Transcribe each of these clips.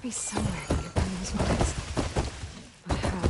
Be somewhere to get rid of these ones. But how?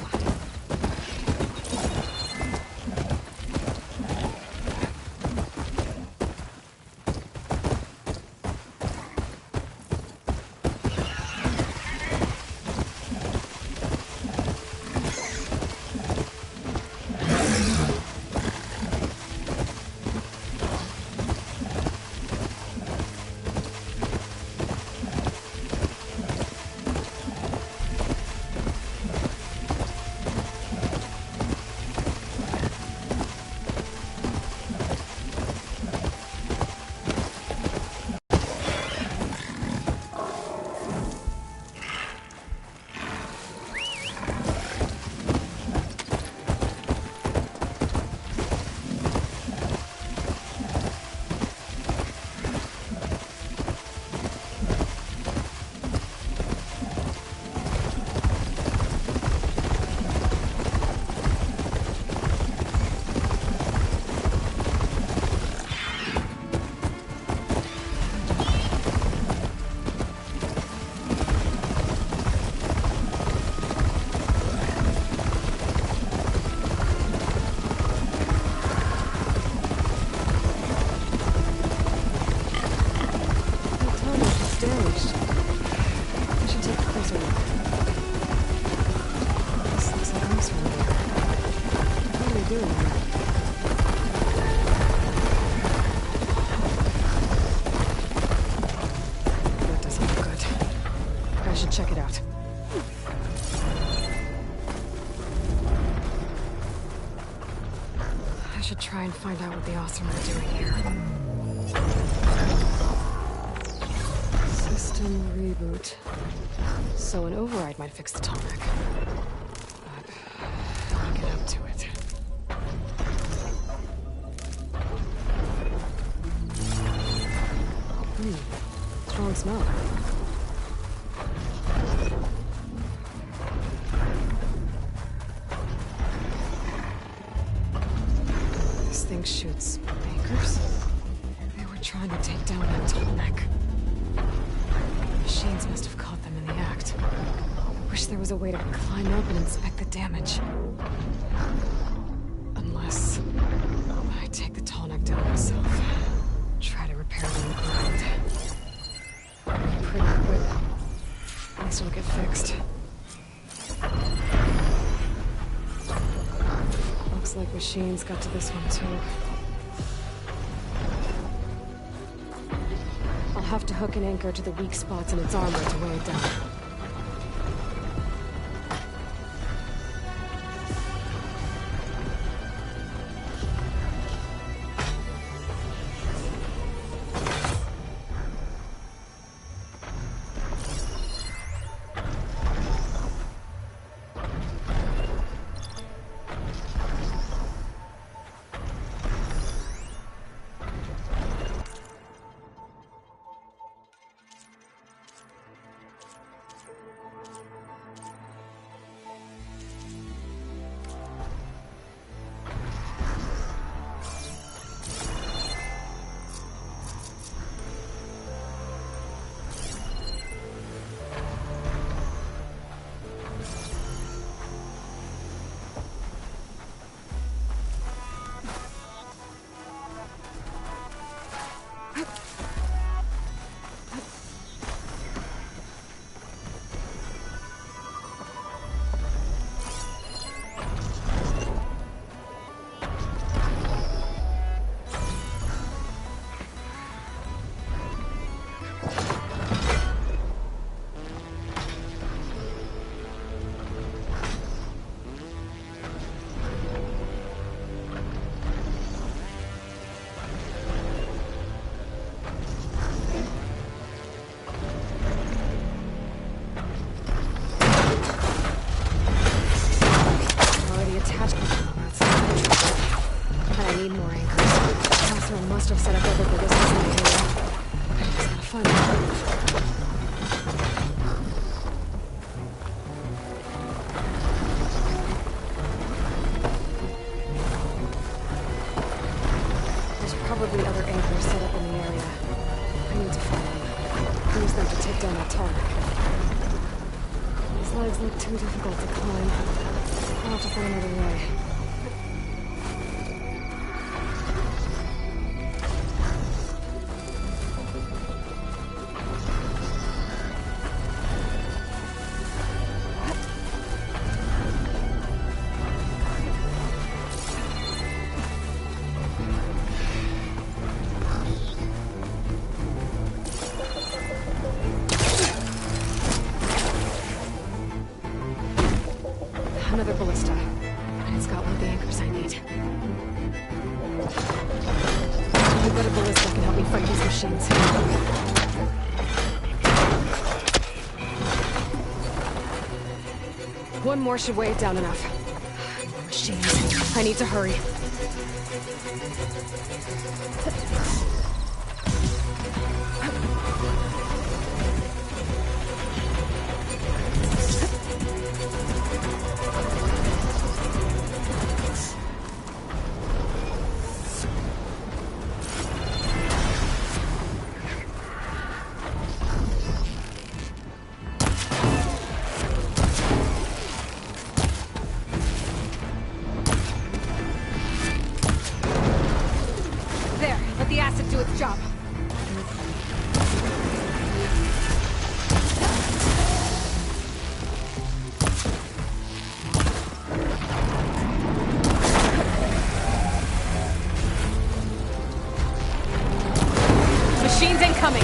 Check it out. I should try and find out what the awesome are doing here. System reboot. So an override might fix the tonic. But how to get up to it? Strong smell. Shoots anchors. They were trying to take down that tallneck. Machines must have caught them in the act. Wish there was a way to climb up and inspect the damage. Unless I take the tallneck down myself. Try to repair it on the ground. Pretty quick. At least it'll get fixed. Looks like machines got to this one too. I'll have to hook an anchor to the weak spots in its armor to weigh it down. need more anchors. Ps4 must have set up other ballistas in the area. I just gotta find them. There's probably other anchors set up in the area. I need to find them. Use them to take down that tarmac. These legs look too difficult to climb. I'll have to find another way. Another ballista. And it's got one of the anchors I need. I bet a ballista can help me fight these machines. One more should weigh it down enough. More machines. I need to hurry. Let the acid do its job. Machines incoming.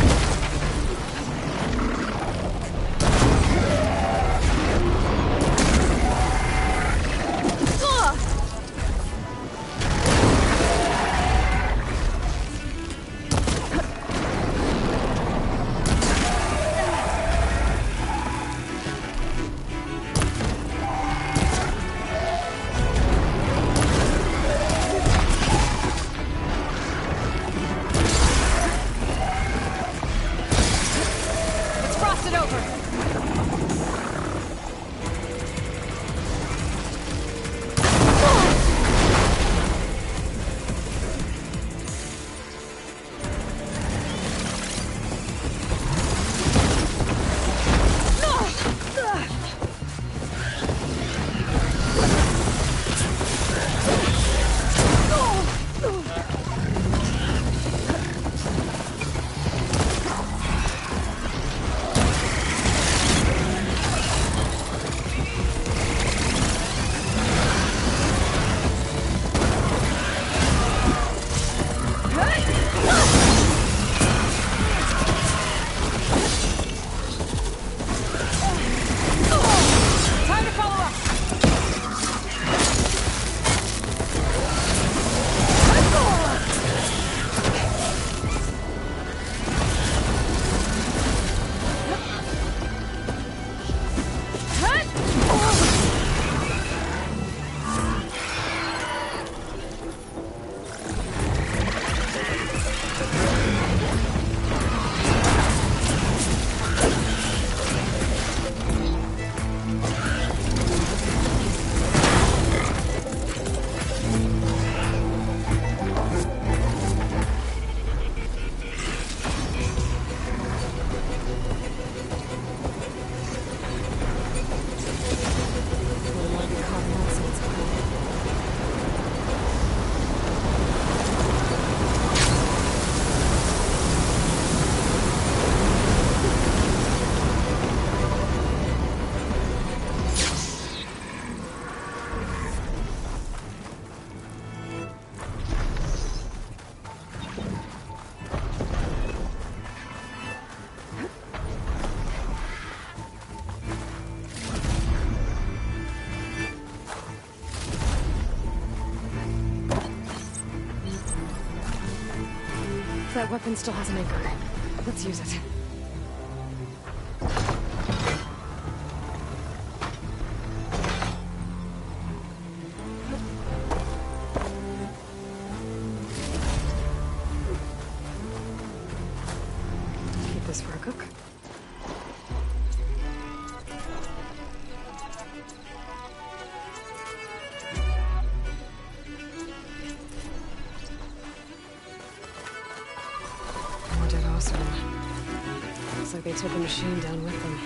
That weapon still has an anchor. Let's use it. most of them. Looks like they took a machine down with them.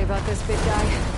About this big guy.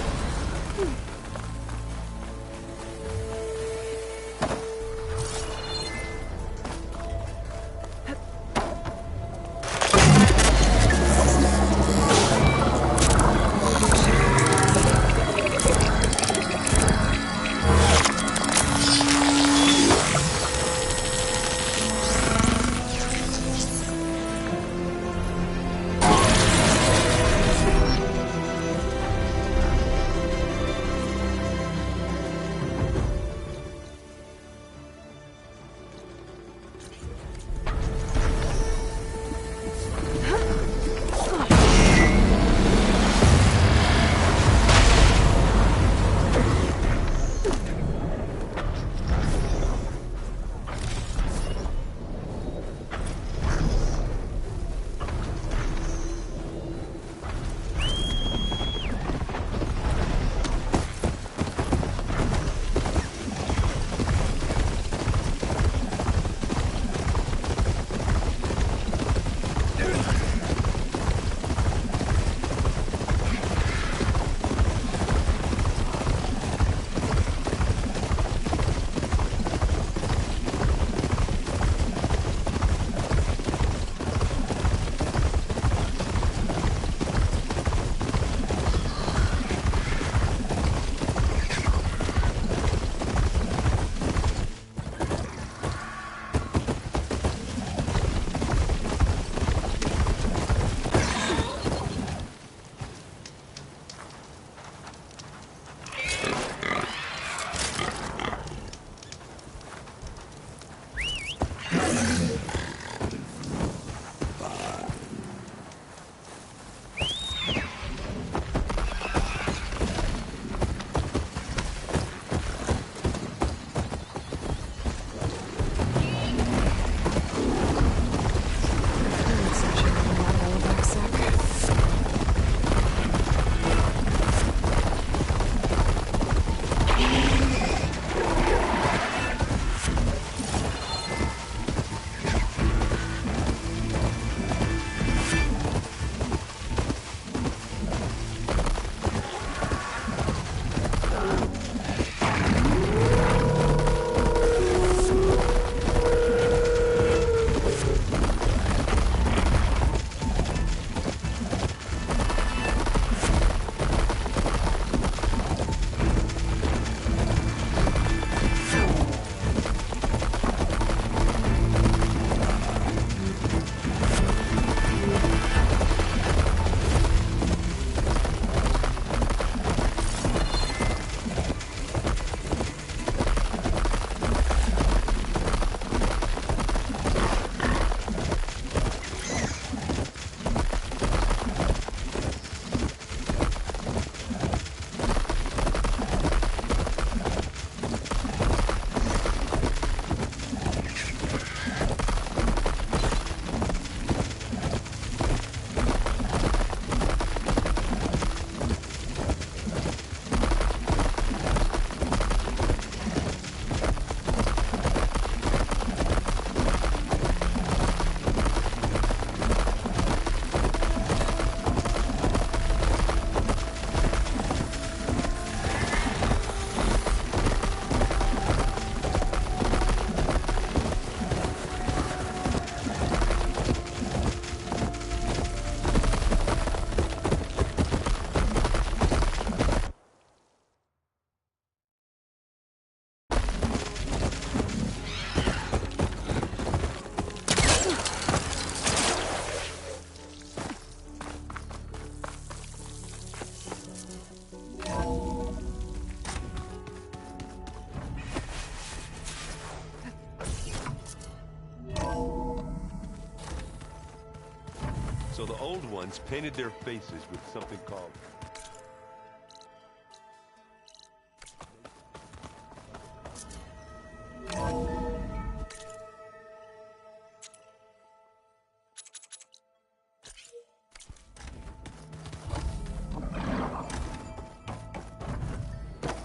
So the old ones painted their faces with something called...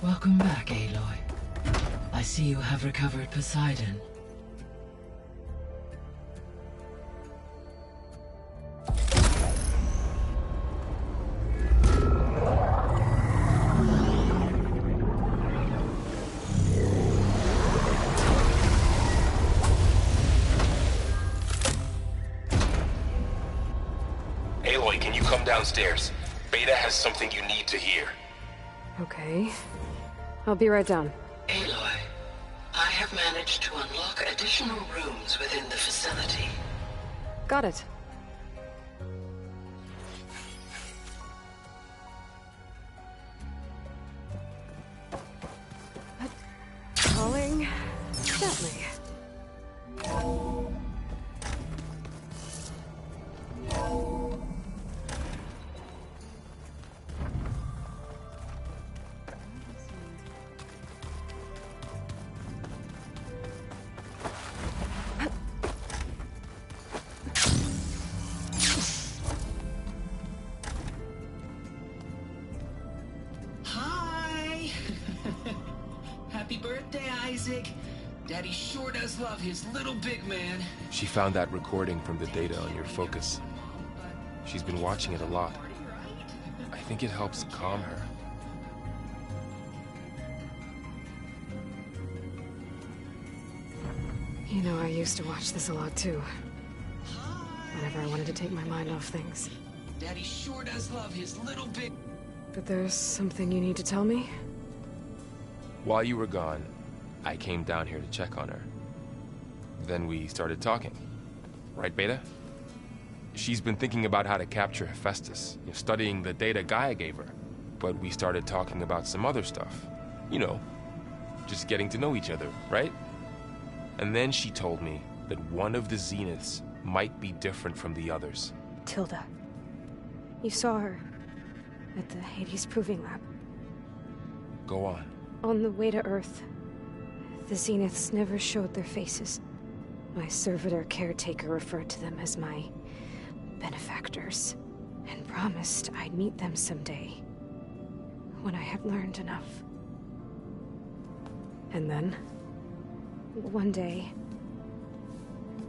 Welcome back, Aloy. I see you have recovered Poseidon. Aloy, can you come downstairs? Beta has something you need to hear. Okay. I'll be right down. Aloy, I have managed to unlock additional rooms within the facility. Got it. Calling gently. Hi! Happy birthday, Isaac. Daddy sure does love his little big man. She found that recording from the data on your focus. She's been watching it a lot. I think it helps calm her. You know, I used to watch this a lot too. Whenever I wanted to take my mind off things. Daddy sure does love his little big... But there's something you need to tell me? While you were gone, I came down here to check on her. Then we started talking. Right, Beta? She's been thinking about how to capture Hephaestus, studying the data Gaia gave her. But we started talking about some other stuff. You know, just getting to know each other, right? And then she told me that one of the Zeniths might be different from the others. Tilda. You saw her at the Hades Proving Lab. Go on. On the way to Earth, the Zeniths never showed their faces. My servitor caretaker referred to them as my benefactors, and promised I'd meet them someday, when I had learned enough. And then, one day,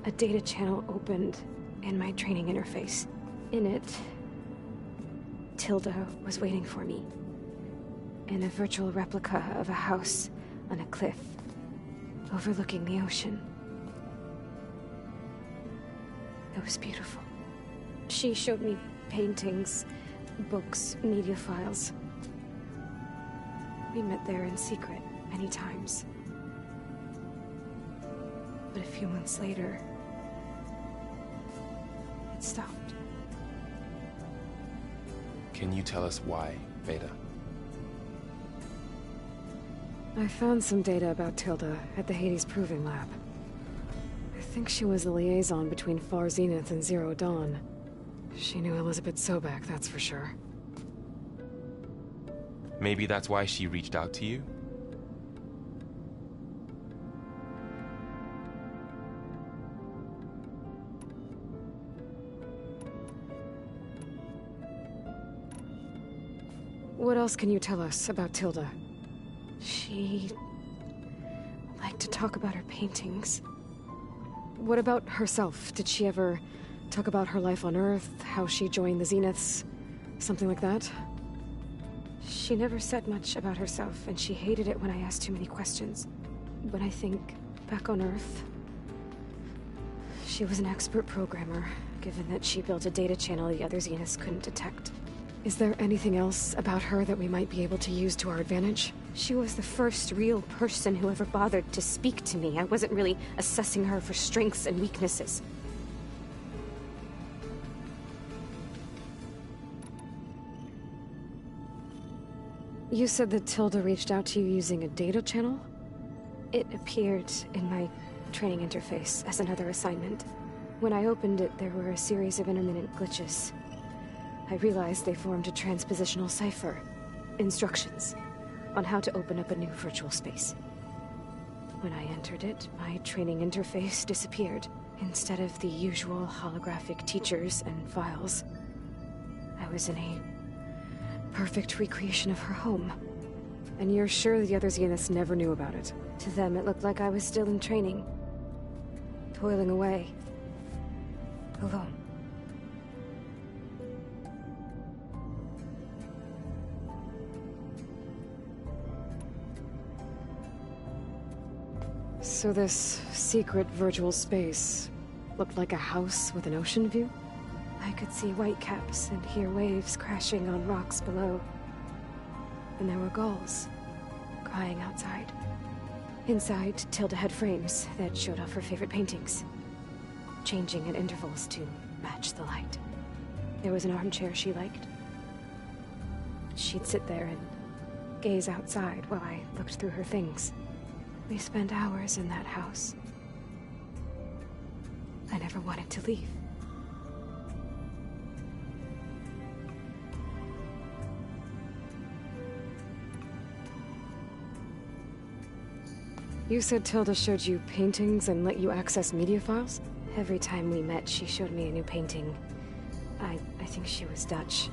a data channel opened in my training interface. In it, Tilda was waiting for me, in a virtual replica of a house on a cliff, overlooking the ocean. It was beautiful. She showed me paintings, books, media files. We met there in secret many times. But a few months later, it stopped. Can you tell us why, Beta? I found some data about Tilda at the Hades Proving Lab. I think she was the liaison between Far Zenith and Zero Dawn. She knew Elizabeth Sobek, that's for sure. Maybe that's why she reached out to you? What else can you tell us about Tilda? She liked to talk about her paintings. What about herself? Did she ever talk about her life on Earth, how she joined the Zeniths, something like that? She never said much about herself, and she hated it when I asked too many questions. When I think back on Earth, she was an expert programmer, given that she built a data channel the other Zeniths couldn't detect. Is there anything else about her that we might be able to use to our advantage? She was the first real person who ever bothered to speak to me. I wasn't really assessing her for strengths and weaknesses. You said that Tilda reached out to you using a data channel? It appeared in my training interface as another assignment. When I opened it, there were a series of intermittent glitches. I realized they formed a transpositional cipher. Instructions on how to open up a new virtual space. When I entered it, my training interface disappeared. Instead of the usual holographic teachers and files, I was in a perfect recreation of her home. And you're sure the other Zeniths never knew about it? To them, it looked like I was still in training. Toiling away. Alone. So this secret virtual space looked like a house with an ocean view? I could see whitecaps and hear waves crashing on rocks below. And there were gulls crying outside. Inside, Tilda had frames that showed off her favorite paintings, changing at intervals to match the light. There was an armchair she liked. She'd sit there and gaze outside while I looked through her things. We spent hours in that house. I never wanted to leave. You said Tilda showed you paintings and let you access media files? Every time we met, she showed me a new painting. I think she was Dutch.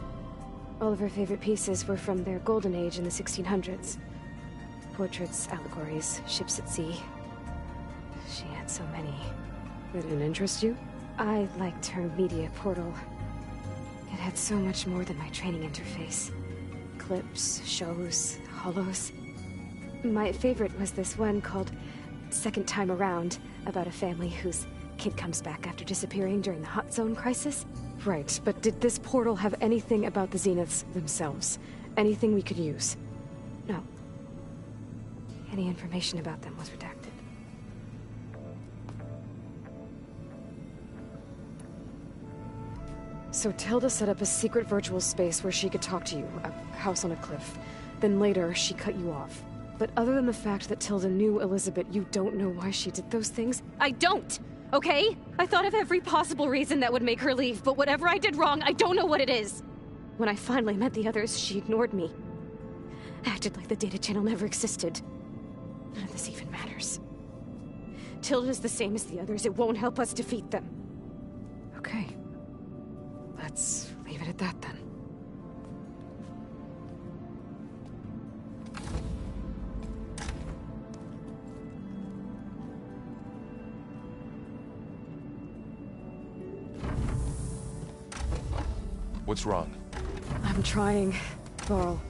All of her favorite pieces were from their golden age in the 1600s. Portraits, allegories, ships at sea. She had so many. That didn't interest you? I liked her media portal. It had so much more than my training interface. Clips, shows, holos. My favorite was this one called Second Time Around, about a family whose kid comes back after disappearing during the Hot Zone crisis. Right, but did this portal have anything about the Zeniths themselves? Anything we could use? No. Any information about them was redacted. So Tilda set up a secret virtual space where she could talk to you, a house on a cliff. Then later, she cut you off. But other than the fact that Tilda knew Elizabeth, you don't know why she did those things? I don't! Okay? I thought of every possible reason that would make her leave, but whatever I did wrong, I don't know what it is! When I finally met the others, she ignored me. Acted like the data channel never existed. None of this even matters. Tilda's the same as the others. It won't help us defeat them. Okay. Let's leave it at that, then. What's wrong? I'm trying, Varl.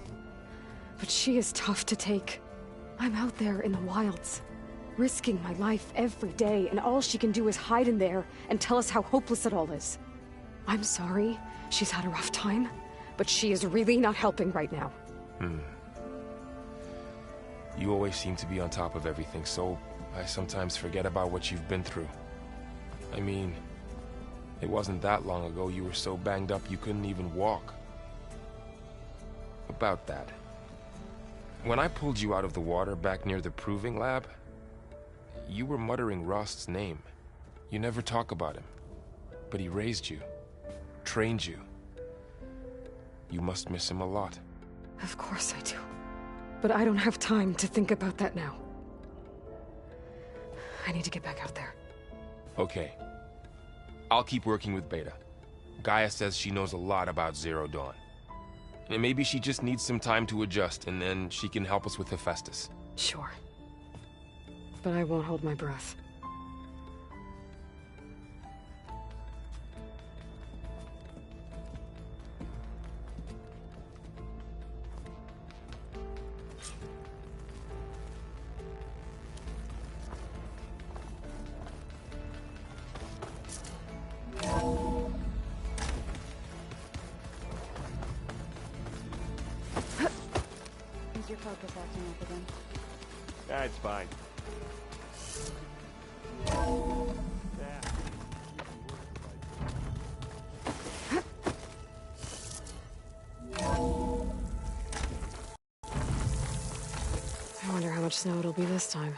But she is tough to take. I'm out there in the wilds, risking my life every day, and all she can do is hide in there and tell us how hopeless it all is. I'm sorry, she's had a rough time, but she is really not helping right now. You always seem to be on top of everything, so I sometimes forget about what you've been through. I mean, it wasn't that long ago you were so banged up you couldn't even walk. About that. When I pulled you out of the water back near the proving lab, you were muttering Rost's name. You never talk about him. But he raised you, trained you. You must miss him a lot. Of course I do. But I don't have time to think about that now. I need to get back out there. Okay. I'll keep working with Beta. Gaia says she knows a lot about Zero Dawn. And maybe she just needs some time to adjust, and then she can help us with Hephaestus. Sure. But I won't hold my breath. Is your focus acting up again? That's fine. I wonder how much snow it'll be this time.